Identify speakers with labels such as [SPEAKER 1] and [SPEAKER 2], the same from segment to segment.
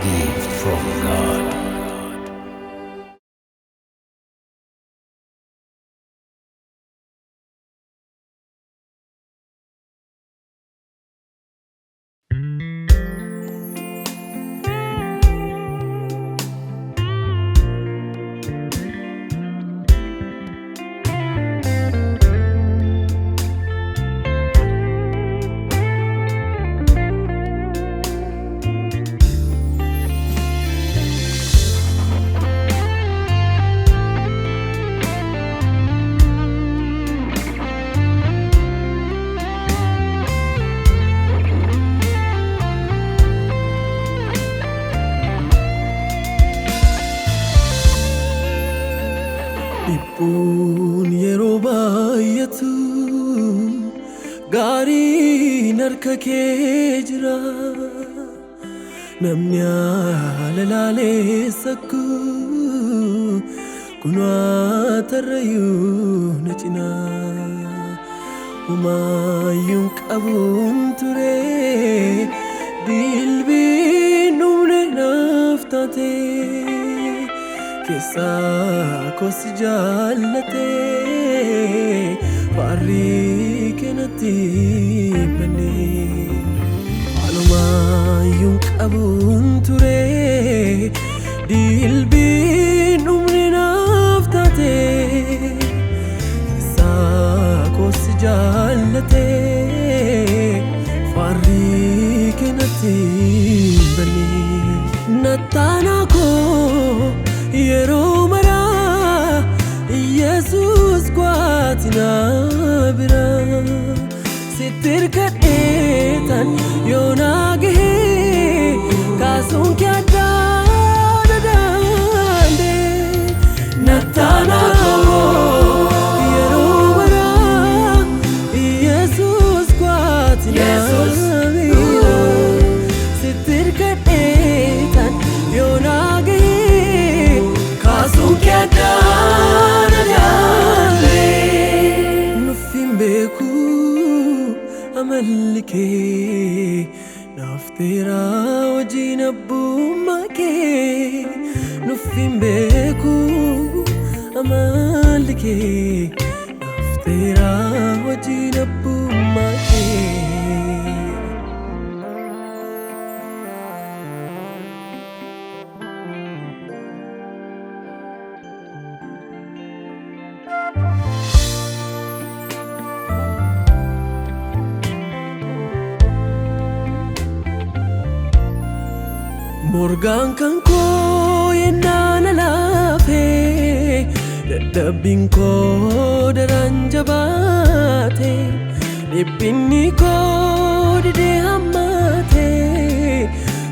[SPEAKER 1] Gift from God.
[SPEAKER 2] Ipun yeroo baay'atu gaariin harka kee jira. Namni haala laaleessa kunoo tarrayyuu na cinaa. Humaayyuun qabuun ture dilbiin dhumne naaf taate. Kesa kosi jaalate faarri kenatti bane. Walumayyuun qabuun ture dilbiin dhumne naaf taate. Kesa kosi jaalate faarri kenatti bane. Nattaana koo yeroo maraa Yesuus kwaatina bira. Sitti hirkadheetan yoo naa gahee kaasuun kee addaan daandee. Nattaana koo yeroo maraa Yesuus kwaatina bira. Sitti hirkadheetan yoo naa gahee kaasuun kee addaan daandee. Nuffin beeku amalli kee naaf teera wajjin abbummaa kee. Nuffin beeku amalli kee naaf teera wajjin abbummaa kee. Morgaan kan koo yennaan alaafee dadhabbiin koo daran jabaate. Dhiphinni koo didee hammaate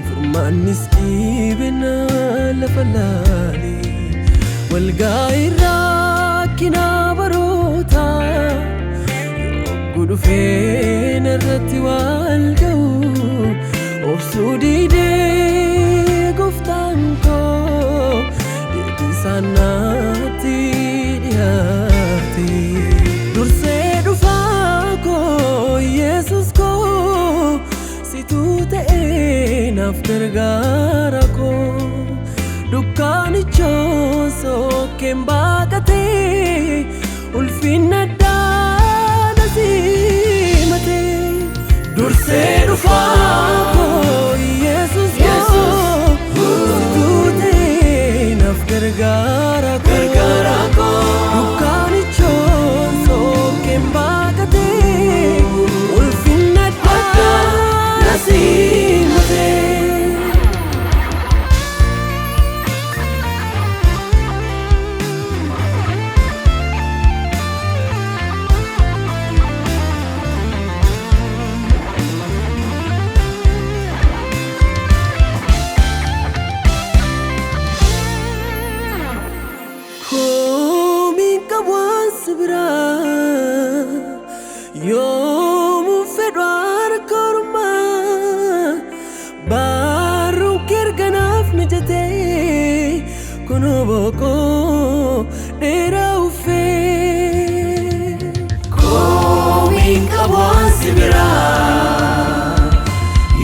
[SPEAKER 2] furmaannis dhiibena lafa laale. Walgaa'ii rakkinaa baroota yogguu dhufee narratti wal ga'u obsuu didee gooftaan koo deebisaan naatti dhiyaate. Dursee dhufaa koo Yesuus koo situu ta'ee naaf gargaara koo. Dukkaanichoon sokkeen baaqatee ulfinna addaan asii matee. Dursee dhufaa koo Yesuus koo situu ta'ee naaf gargaara koo. Dukkaanichoon sokkeen baaqatee ulfinna addaan asii matee. Yoomu fedwar korma baru kerganaaf mijate kuno boko dheeraufe
[SPEAKER 1] Komin kawan sibira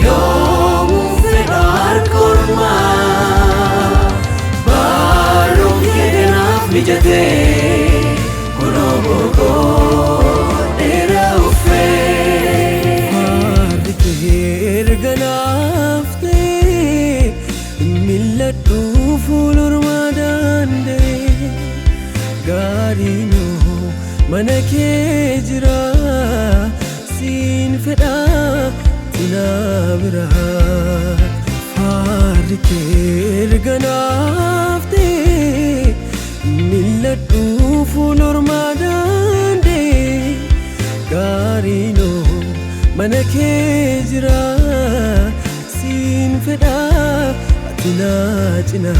[SPEAKER 1] Yomu fedar korma Barum kedenaf mijate Konobo ko dheeraufe
[SPEAKER 2] Harker ganafte milladhu fulurma dande Gaarino mana kee jira siin fedha tina bira Harker ganafte milladhu fulurma dande Gaarino mana kee jira siin fedha tina cina